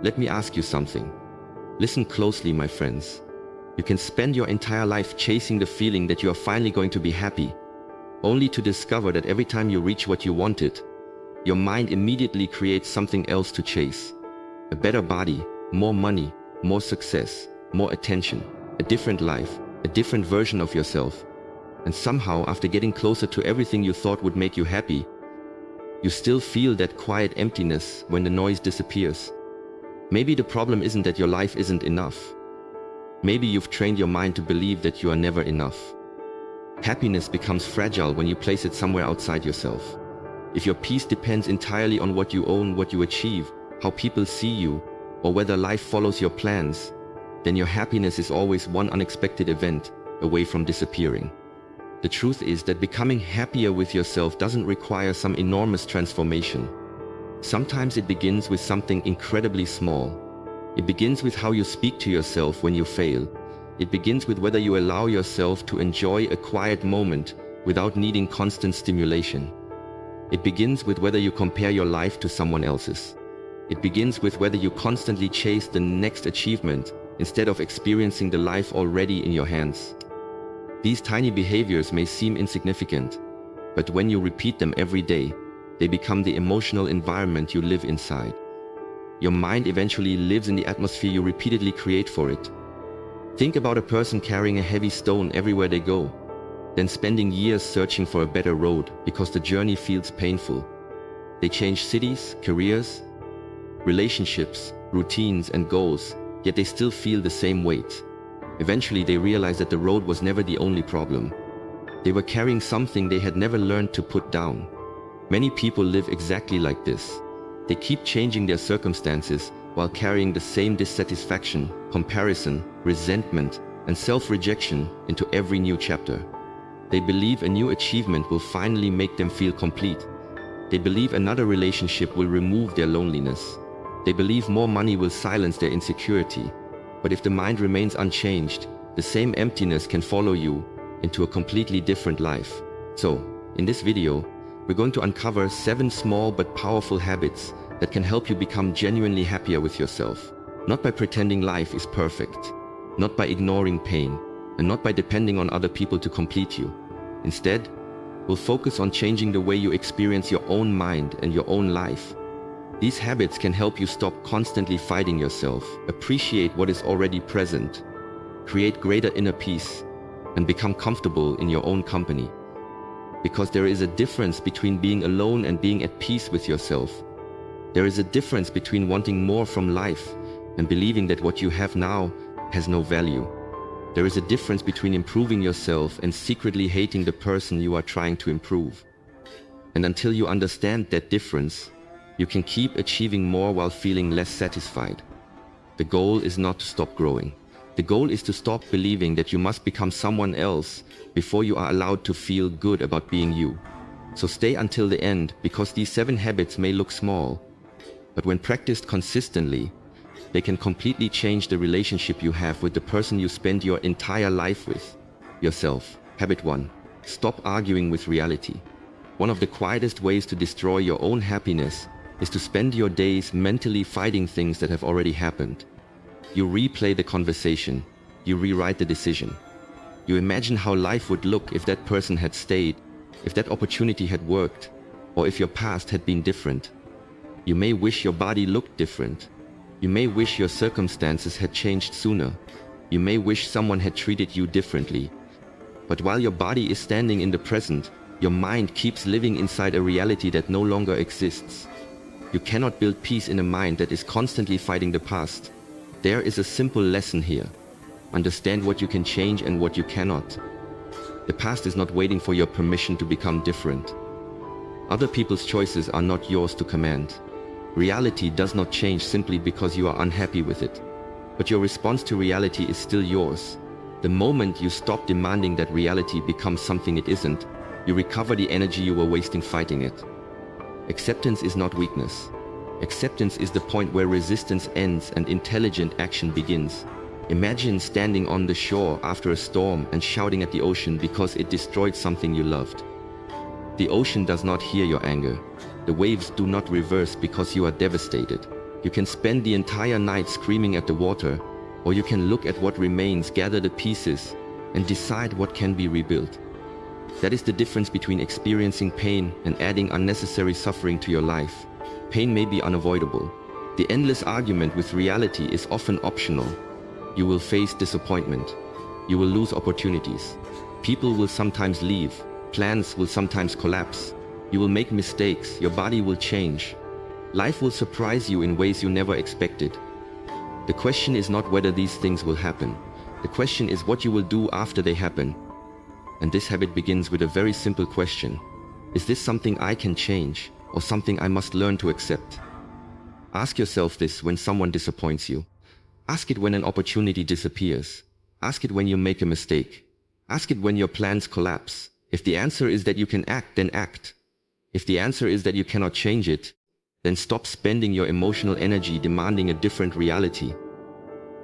Let me ask you something. Listen closely, my friends. You can spend your entire life chasing the feeling that you are finally going to be happy, only to discover that every time you reach what you wanted, your mind immediately creates something else to chase. A better body, more money, more success, more attention, a different life, a different version of yourself. And somehow, after getting closer to everything you thought would make you happy, you still feel that quiet emptiness when the noise disappears. Maybe the problem isn't that your life isn't enough. Maybe you've trained your mind to believe that you are never enough. Happiness becomes fragile when you place it somewhere outside yourself. If your peace depends entirely on what you own, what you achieve, how people see you, or whether life follows your plans, then your happiness is always one unexpected event away from disappearing. The truth is that becoming happier with yourself doesn't require some enormous transformation. Sometimes it begins with something incredibly small. It begins with how you speak to yourself when you fail. It begins with whether you allow yourself to enjoy a quiet moment without needing constant stimulation. It begins with whether you compare your life to someone else's. It begins with whether you constantly chase the next achievement instead of experiencing the life already in your hands. These tiny behaviors may seem insignificant, but when you repeat them every day, they become the emotional environment you live inside. Your mind eventually lives in the atmosphere you repeatedly create for it. Think about a person carrying a heavy stone everywhere they go, then spending years searching for a better road because the journey feels painful. They change cities, careers, relationships, routines, and goals, yet they still feel the same weight. Eventually they realize that the road was never the only problem. They were carrying something they had never learned to put down. Many people live exactly like this. They keep changing their circumstances while carrying the same dissatisfaction, comparison, resentment, and self-rejection into every new chapter. They believe a new achievement will finally make them feel complete. They believe another relationship will remove their loneliness. They believe more money will silence their insecurity. But if the mind remains unchanged, the same emptiness can follow you into a completely different life. So, in this video, we're going to uncover 7 small but powerful habits that can help you become genuinely happier with yourself. Not by pretending life is perfect, not by ignoring pain, and not by depending on other people to complete you. Instead, we'll focus on changing the way you experience your own mind and your own life. These habits can help you stop constantly fighting yourself, appreciate what is already present, create greater inner peace, and become comfortable in your own company. Because there is a difference between being alone and being at peace with yourself. There is a difference between wanting more from life and believing that what you have now has no value. There is a difference between improving yourself and secretly hating the person you are trying to improve. And until you understand that difference, you can keep achieving more while feeling less satisfied. The goal is not to stop growing. The goal is to stop believing that you must become someone else before you are allowed to feel good about being you. So stay until the end, because these 7 habits may look small, but when practiced consistently, they can completely change the relationship you have with the person you spend your entire life with, yourself. Habit 1. Stop arguing with reality. One of the quietest ways to destroy your own happiness is to spend your days mentally fighting things that have already happened. You replay the conversation, you rewrite the decision. You imagine how life would look if that person had stayed, if that opportunity had worked, or if your past had been different. You may wish your body looked different. You may wish your circumstances had changed sooner. You may wish someone had treated you differently. But while your body is standing in the present, your mind keeps living inside a reality that no longer exists. You cannot build peace in a mind that is constantly fighting the past. There is a simple lesson here. Understand what you can change and what you cannot. The past is not waiting for your permission to become different. Other people's choices are not yours to command. Reality does not change simply because you are unhappy with it. But your response to reality is still yours. The moment you stop demanding that reality becomes something it isn't, you recover the energy you were wasting fighting it. Acceptance is not weakness. Acceptance is the point where resistance ends and intelligent action begins. Imagine standing on the shore after a storm and shouting at the ocean because it destroyed something you loved. The ocean does not hear your anger. The waves do not reverse because you are devastated. You can spend the entire night screaming at the water, or you can look at what remains, gather the pieces, and decide what can be rebuilt. That is the difference between experiencing pain and adding unnecessary suffering to your life. Pain may be unavoidable. The endless argument with reality is often optional. You will face disappointment. You will lose opportunities. People will sometimes leave. Plans will sometimes collapse. You will make mistakes. Your body will change. Life will surprise you in ways you never expected. The question is not whether these things will happen. The question is what you will do after they happen. And this habit begins with a very simple question. Is this something I can change, or something I must learn to accept? Ask yourself this when someone disappoints you. Ask it when an opportunity disappears. Ask it when you make a mistake. Ask it when your plans collapse. If the answer is that you can act, then act. If the answer is that you cannot change it, then stop spending your emotional energy demanding a different reality.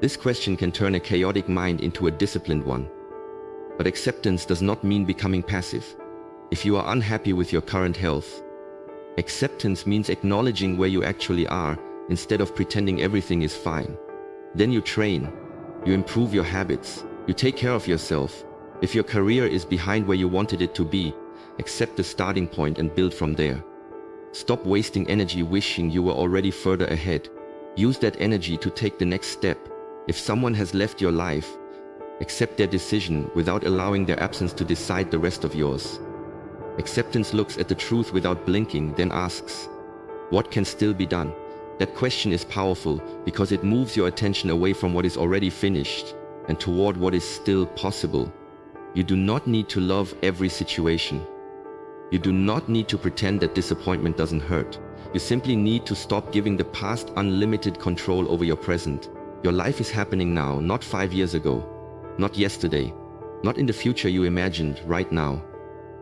This question can turn a chaotic mind into a disciplined one. But acceptance does not mean becoming passive. If you are unhappy with your current health, acceptance means acknowledging where you actually are instead of pretending everything is fine. Then you train, you improve your habits, you take care of yourself. If your career is behind where you wanted it to be, accept the starting point and build from there. Stop wasting energy wishing you were already further ahead. Use that energy to take the next step. If someone has left your life, accept their decision without allowing their absence to decide the rest of yours. Acceptance looks at the truth without blinking, then asks, what can still be done? That question is powerful because it moves your attention away from what is already finished and toward what is still possible. You do not need to love every situation. You do not need to pretend that disappointment doesn't hurt. You simply need to stop giving the past unlimited control over your present. Your life is happening now, not 5 years ago, not yesterday, not in the future you imagined, right now.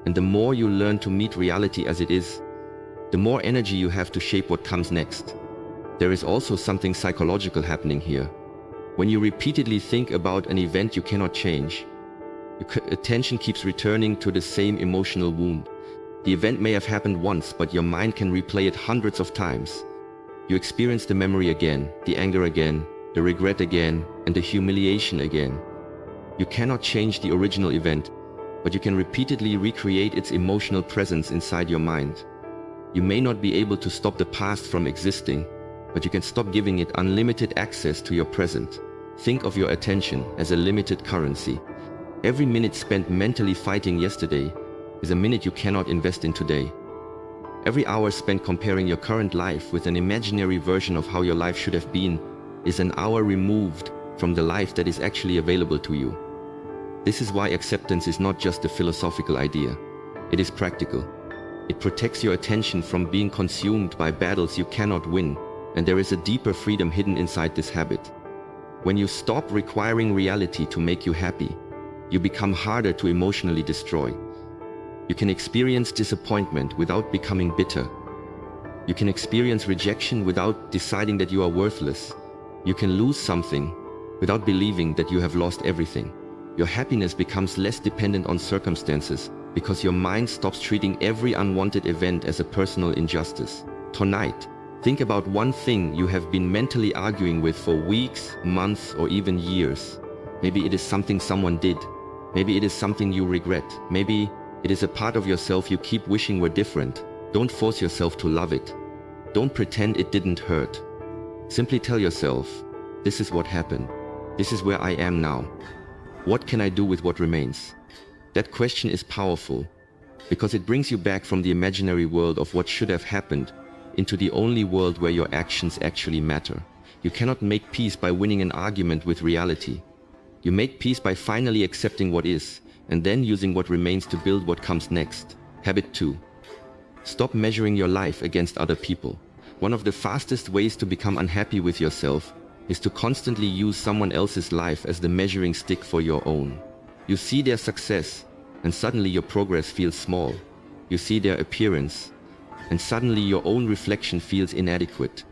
And the more you learn to meet reality as it is, the more energy you have to shape what comes next. There is also something psychological happening here. When you repeatedly think about an event you cannot change, your attention keeps returning to the same emotional wound. The event may have happened once, but your mind can replay it hundreds of times. You experience the memory again, the anger again, the regret again, and the humiliation again. You cannot change the original event, but you can repeatedly recreate its emotional presence inside your mind. You may not be able to stop the past from existing, but you can stop giving it unlimited access to your present. Think of your attention as a limited currency. Every minute spent mentally fighting yesterday is a minute you cannot invest in today. Every hour spent comparing your current life with an imaginary version of how your life should have been is an hour removed from the life that is actually available to you. This is why acceptance is not just a philosophical idea. It is practical. It protects your attention from being consumed by battles you cannot win, and there is a deeper freedom hidden inside this habit. When you stop requiring reality to make you happy, you become harder to emotionally destroy. You can experience disappointment without becoming bitter. You can experience rejection without deciding that you are worthless. You can lose something without believing that you have lost everything. Your happiness becomes less dependent on circumstances because your mind stops treating every unwanted event as a personal injustice. Tonight, think about one thing you have been mentally arguing with for weeks, months, or even years. Maybe it is something someone did. Maybe it is something you regret. Maybe it is a part of yourself you keep wishing were different. Don't force yourself to love it. Don't pretend it didn't hurt. Simply tell yourself, this is what happened. This is where I am now. What can I do with what remains? That question is powerful because it brings you back from the imaginary world of what should have happened into the only world where your actions actually matter. You cannot make peace by winning an argument with reality. You make peace by finally accepting what is, and then using what remains to build what comes next. Habit 2. Stop measuring your life against other people. One of the fastest ways to become unhappy with yourself is to constantly use someone else's life as the measuring stick for your own. You see their success, and suddenly your progress feels small. You see their appearance, and suddenly your own reflection feels inadequate.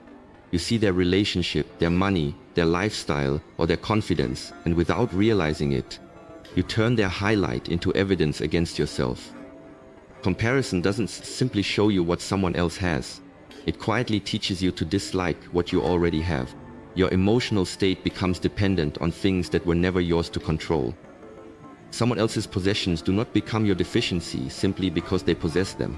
You see their relationship, their money, their lifestyle, or their confidence, and without realizing it, you turn their highlight into evidence against yourself. Comparison doesn't simply show you what someone else has. It quietly teaches you to dislike what you already have. Your emotional state becomes dependent on things that were never yours to control. Someone else's possessions do not become your deficiency simply because they possess them.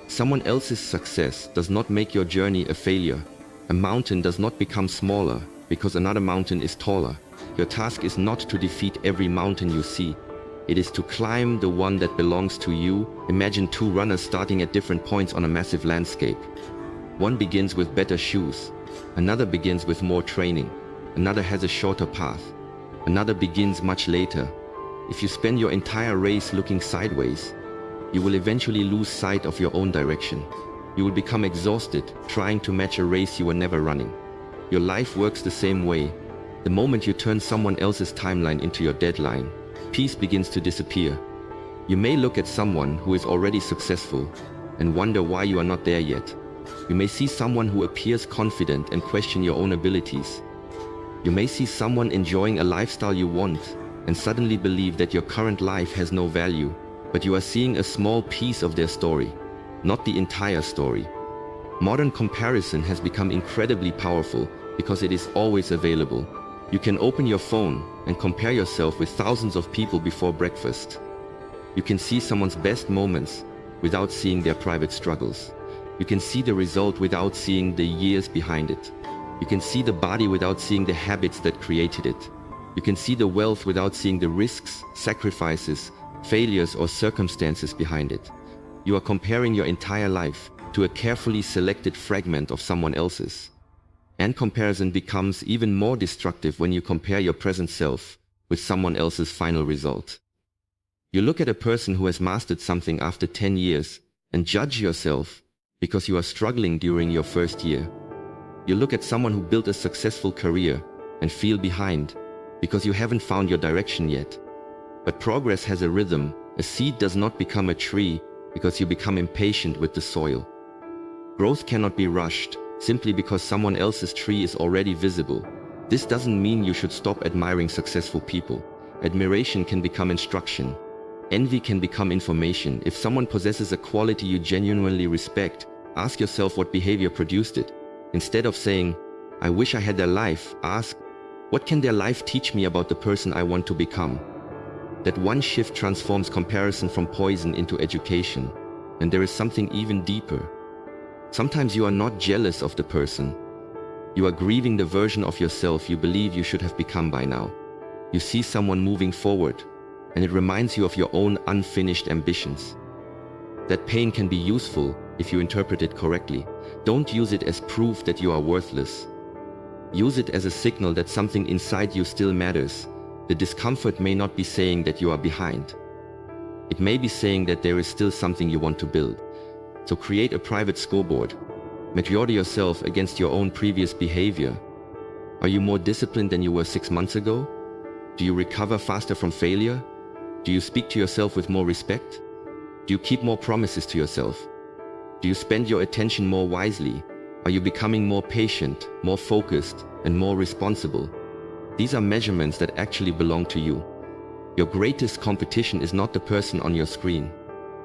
Someone else's success does not make your journey a failure. A mountain does not become smaller because another mountain is taller. Your task is not to defeat every mountain you see. It is to climb the one that belongs to you. Imagine two runners starting at different points on a massive landscape. One begins with better shoes. Another begins with more training. Another has a shorter path. Another begins much later. If you spend your entire race looking sideways, you will eventually lose sight of your own direction. You will become exhausted trying to match a race you were never running. Your life works the same way. The moment you turn someone else's timeline into your deadline, peace begins to disappear. You may look at someone who is already successful and wonder why you are not there yet. You may see someone who appears confident and question your own abilities. You may see someone enjoying a lifestyle you want and suddenly believe that your current life has no value, but you are seeing a small piece of their story, not the entire story. Modern comparison has become incredibly powerful because it is always available. You can open your phone and compare yourself with thousands of people before breakfast. You can see someone's best moments without seeing their private struggles. You can see the result without seeing the years behind it. You can see the body without seeing the habits that created it. You can see the wealth without seeing the risks, sacrifices, failures, or circumstances behind it. You are comparing your entire life to a carefully selected fragment of someone else's. And comparison becomes even more destructive when you compare your present self with someone else's final result. You look at a person who has mastered something after 10 years and judge yourself because you are struggling during your first year. You look at someone who built a successful career and feel behind because you haven't found your direction yet. But progress has a rhythm. A seed does not become a tree because you become impatient with the soil. Growth cannot be rushed simply because someone else's tree is already visible. This doesn't mean you should stop admiring successful people. Admiration can become instruction. Envy can become information. If someone possesses a quality you genuinely respect, ask yourself what behavior produced it. Instead of saying, "I wish I had their life," ask, "What can their life teach me about the person I want to become?" That one shift transforms comparison from poison into education. And there is something even deeper. Sometimes you are not jealous of the person. You are grieving the version of yourself you believe you should have become by now. You see someone moving forward, and it reminds you of your own unfinished ambitions. That pain can be useful if you interpret it correctly. Don't use it as proof that you are worthless. Use it as a signal that something inside you still matters. The discomfort may not be saying that you are behind. It may be saying that there is still something you want to build. So create a private scoreboard. Measure yourself against your own previous behavior. Are you more disciplined than you were 6 months ago? Do you recover faster from failure? Do you speak to yourself with more respect? Do you keep more promises to yourself? Do you spend your attention more wisely? Are you becoming more patient, more focused, and more responsible? These are measurements that actually belong to you. Your greatest competition is not the person on your screen.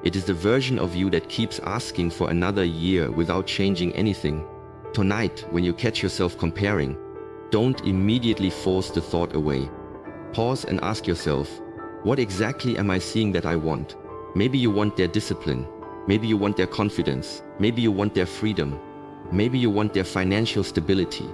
It is the version of you that keeps asking for another year without changing anything. Tonight, when you catch yourself comparing, don't immediately force the thought away. Pause and ask yourself, what exactly am I seeing that I want? Maybe you want their discipline. Maybe you want their confidence. Maybe you want their freedom. Maybe you want their financial stability.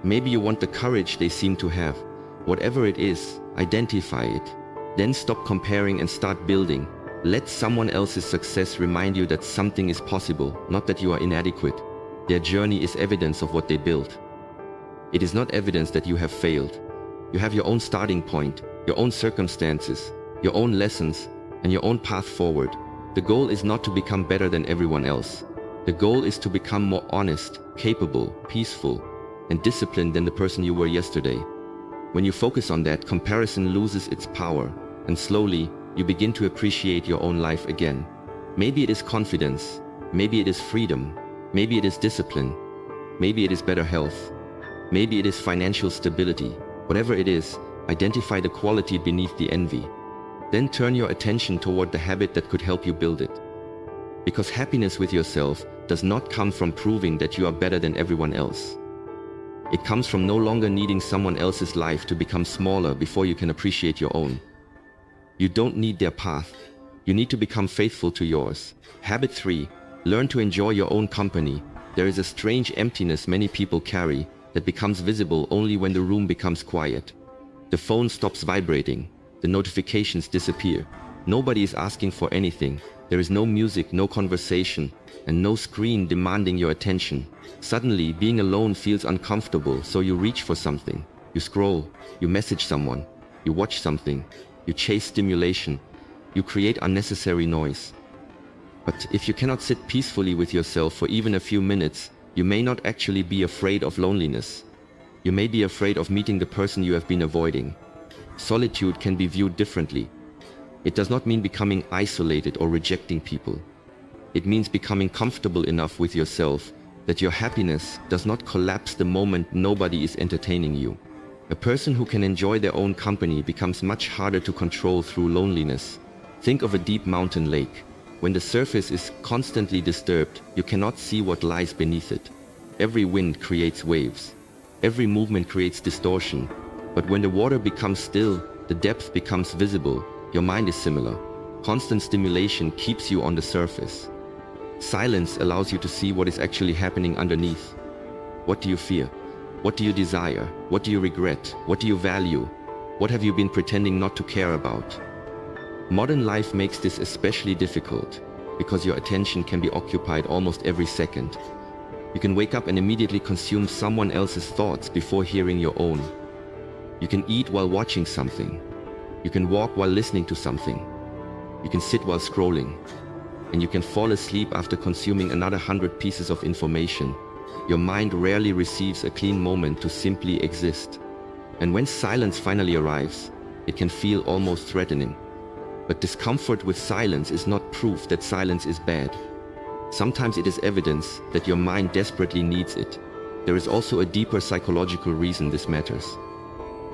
Maybe you want the courage they seem to have. Whatever it is, identify it. Then stop comparing and start building. Let someone else's success remind you that something is possible, not that you are inadequate. Their journey is evidence of what they built. It is not evidence that you have failed. You have your own starting point, your own circumstances, your own lessons, and your own path forward. The goal is not to become better than everyone else. The goal is to become more honest, capable, peaceful, and disciplined than the person you were yesterday. When you focus on that, comparison loses its power, and slowly, you begin to appreciate your own life again. Maybe it is confidence, maybe it is freedom, maybe it is discipline, maybe it is better health, maybe it is financial stability. Whatever it is, identify the quality beneath the envy. Then turn your attention toward the habit that could help you build it. Because happiness with yourself does not come from proving that you are better than everyone else. It comes from no longer needing someone else's life to become smaller before you can appreciate your own. You don't need their path. You need to become faithful to yours. Habit 3. Learn to enjoy your own company. There is a strange emptiness many people carry that becomes visible only when the room becomes quiet. The phone stops vibrating. The notifications disappear. Nobody is asking for anything. There is no music, no conversation, and no screen demanding your attention. Suddenly, being alone feels uncomfortable, so you reach for something. You scroll, you message someone, you watch something, you chase stimulation, you create unnecessary noise. But if you cannot sit peacefully with yourself for even a few minutes, you may not actually be afraid of loneliness. You may be afraid of meeting the person you have been avoiding. Solitude can be viewed differently. It does not mean becoming isolated or rejecting people. It means becoming comfortable enough with yourself that your happiness does not collapse the moment nobody is entertaining you. A person who can enjoy their own company becomes much harder to control through loneliness. Think of a deep mountain lake. When the surface is constantly disturbed, you cannot see what lies beneath it. Every wind creates waves. Every movement creates distortion. But when the water becomes still, the depth becomes visible. Your mind is similar. Constant stimulation keeps you on the surface. Silence allows you to see what is actually happening underneath. What do you fear? What do you desire? What do you regret? What do you value? What have you been pretending not to care about? Modern life makes this especially difficult because your attention can be occupied almost every second. You can wake up and immediately consume someone else's thoughts before hearing your own. You can eat while watching something. You can walk while listening to something. You can sit while scrolling. And you can fall asleep after consuming another 100 pieces of information. Your mind rarely receives a clean moment to simply exist. And when silence finally arrives, it can feel almost threatening. But discomfort with silence is not proof that silence is bad. Sometimes it is evidence that your mind desperately needs it. There is also a deeper psychological reason this matters.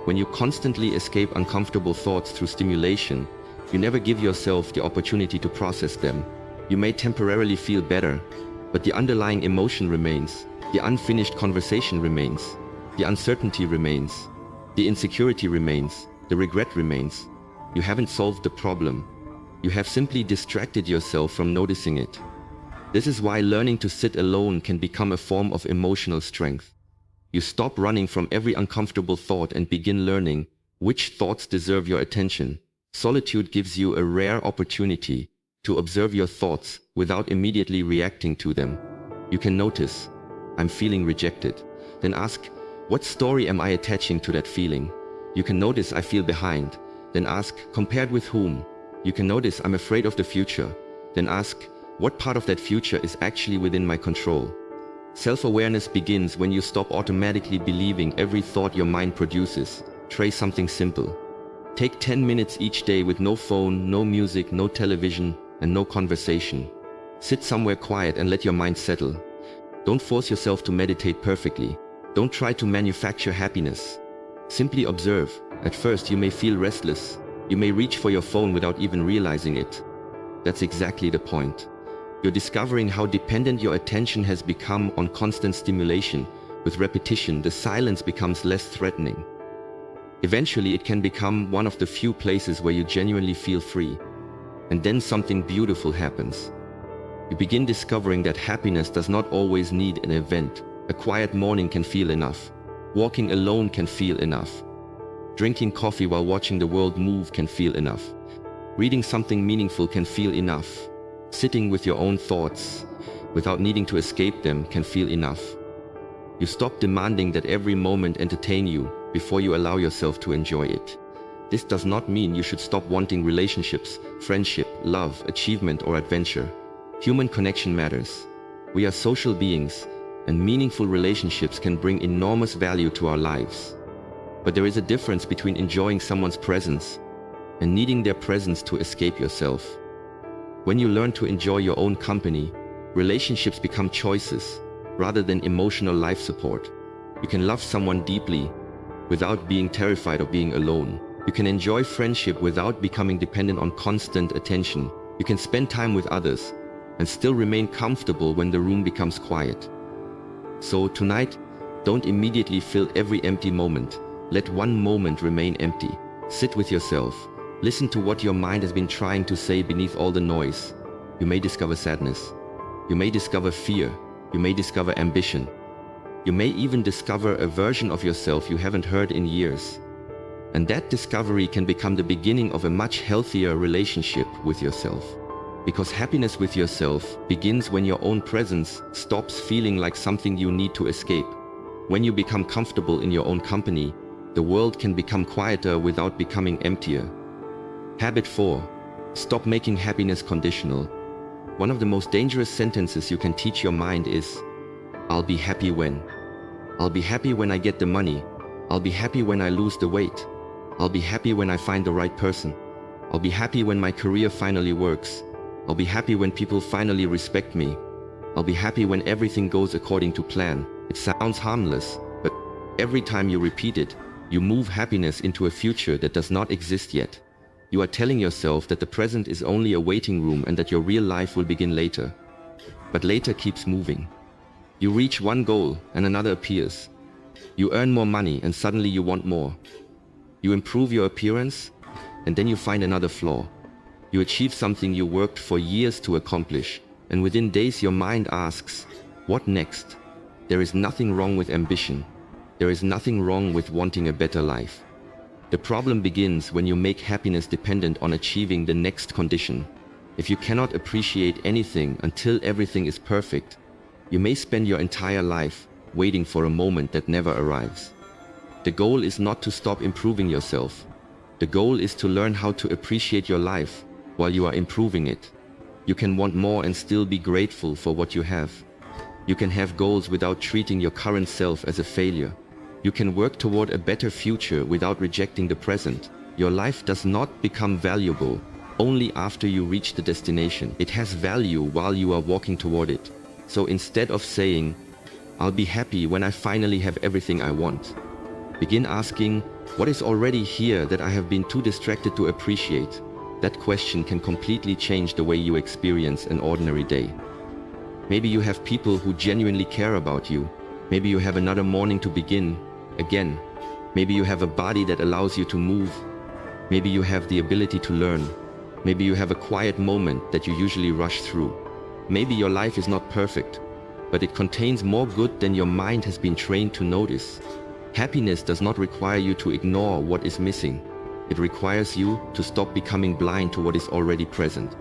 When you constantly escape uncomfortable thoughts through stimulation, you never give yourself the opportunity to process them. You may temporarily feel better, but the underlying emotion remains. The unfinished conversation remains. The uncertainty remains. The insecurity remains. The regret remains. You haven't solved the problem. You have simply distracted yourself from noticing it. This is why learning to sit alone can become a form of emotional strength. You stop running from every uncomfortable thought and begin learning which thoughts deserve your attention. Solitude gives you a rare opportunity to observe your thoughts without immediately reacting to them. You can notice, I'm feeling rejected. Then ask, what story am I attaching to that feeling? You can notice I feel behind. Then ask, compared with whom? You can notice I'm afraid of the future. Then ask, what part of that future is actually within my control? Self-awareness begins when you stop automatically believing every thought your mind produces. Try something simple. Take 10 minutes each day with no phone, no music, no television, and no conversation. Sit somewhere quiet and let your mind settle. Don't force yourself to meditate perfectly. Don't try to manufacture happiness. Simply observe. At first you may feel restless. You may reach for your phone without even realizing it. That's exactly the point. You're discovering how dependent your attention has become on constant stimulation. With repetition, the silence becomes less threatening. Eventually, it can become one of the few places where you genuinely feel free. And then something beautiful happens. You begin discovering that happiness does not always need an event. A quiet morning can feel enough. Walking alone can feel enough. Drinking coffee while watching the world move can feel enough. Reading something meaningful can feel enough. Sitting with your own thoughts, without needing to escape them, can feel enough. You stop demanding that every moment entertain you before you allow yourself to enjoy it. This does not mean you should stop wanting relationships, friendship, love, achievement, or adventure. Human connection matters. We are social beings, and meaningful relationships can bring enormous value to our lives. But there is a difference between enjoying someone's presence and needing their presence to escape yourself. When you learn to enjoy your own company, relationships become choices rather than emotional life support. You can love someone deeply without being terrified of being alone. You can enjoy friendship without becoming dependent on constant attention. You can spend time with others and still remain comfortable when the room becomes quiet. So tonight, don't immediately fill every empty moment. Let one moment remain empty. Sit with yourself. Listen to what your mind has been trying to say beneath all the noise. You may discover sadness. You may discover fear. You may discover ambition. You may even discover a version of yourself you haven't heard in years. And that discovery can become the beginning of a much healthier relationship with yourself. Because happiness with yourself begins when your own presence stops feeling like something you need to escape. When you become comfortable in your own company, the world can become quieter without becoming emptier. Habit 4. Stop making happiness conditional. One of the most dangerous sentences you can teach your mind is, "I'll be happy when." I'll be happy when I get the money. I'll be happy when I lose the weight. I'll be happy when I find the right person. I'll be happy when my career finally works. I'll be happy when people finally respect me. I'll be happy when everything goes according to plan. It sounds harmless, but every time you repeat it, you move happiness into a future that does not exist yet. You are telling yourself that the present is only a waiting room and that your real life will begin later. But later keeps moving. You reach one goal and another appears. You earn more money and suddenly you want more. You improve your appearance and then you find another flaw. You achieve something you worked for years to accomplish, and within days your mind asks, what next? There is nothing wrong with ambition. There is nothing wrong with wanting a better life. The problem begins when you make happiness dependent on achieving the next condition. If you cannot appreciate anything until everything is perfect, you may spend your entire life waiting for a moment that never arrives. The goal is not to stop improving yourself. The goal is to learn how to appreciate your life while you are improving it. You can want more and still be grateful for what you have. You can have goals without treating your current self as a failure. You can work toward a better future without rejecting the present. Your life does not become valuable only after you reach the destination. It has value while you are walking toward it. So instead of saying, "I'll be happy when I finally have everything I want," begin asking, what is already here that I have been too distracted to appreciate? That question can completely change the way you experience an ordinary day. Maybe you have people who genuinely care about you. Maybe you have another morning to begin again. Maybe you have a body that allows you to move. Maybe you have the ability to learn. Maybe you have a quiet moment that you usually rush through. Maybe your life is not perfect, but it contains more good than your mind has been trained to notice. Happiness does not require you to ignore what is missing. It requires you to stop becoming blind to what is already present.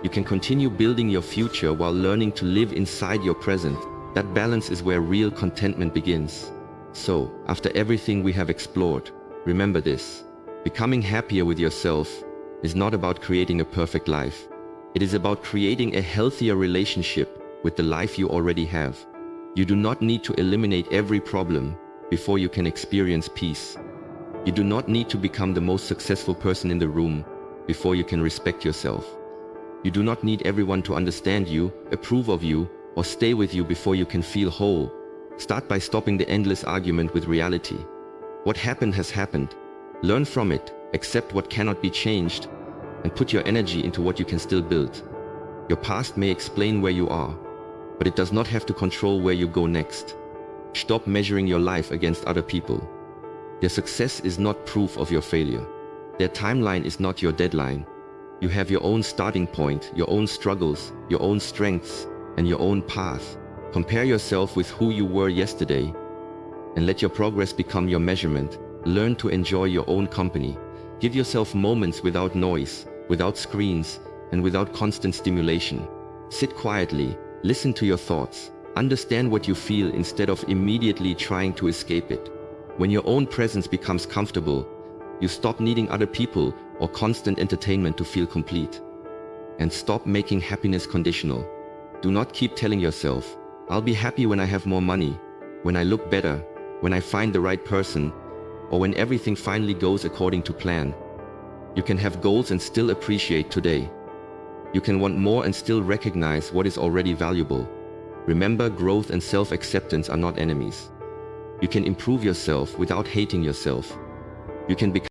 You can continue building your future while learning to live inside your present. That balance is where real contentment begins. So, after everything we have explored, remember this. Becoming happier with yourself is not about creating a perfect life. It is about creating a healthier relationship with the life you already have. You do not need to eliminate every problem before you can experience peace. You do not need to become the most successful person in the room before you can respect yourself. You do not need everyone to understand you, approve of you, or stay with you before you can feel whole. Start by stopping the endless argument with reality. What happened has happened. Learn from it, accept what cannot be changed, and put your energy into what you can still build. Your past may explain where you are, but it does not have to control where you go next. Stop measuring your life against other people. Their success is not proof of your failure. Their timeline is not your deadline. You have your own starting point, your own struggles, your own strengths, and your own path. Compare yourself with who you were yesterday, and let your progress become your measurement. Learn to enjoy your own company. Give yourself moments without noise, without screens, and without constant stimulation. Sit quietly, listen to your thoughts, understand what you feel instead of immediately trying to escape it. When your own presence becomes comfortable, you stop needing other people or constant entertainment to feel complete. And stop making happiness conditional. Do not keep telling yourself, "I'll be happy when I have more money, when I look better, when I find the right person, or when everything finally goes according to plan." You can have goals and still appreciate today. You can want more and still recognize what is already valuable. Remember, growth and self-acceptance are not enemies. You can improve yourself without hating yourself. You can become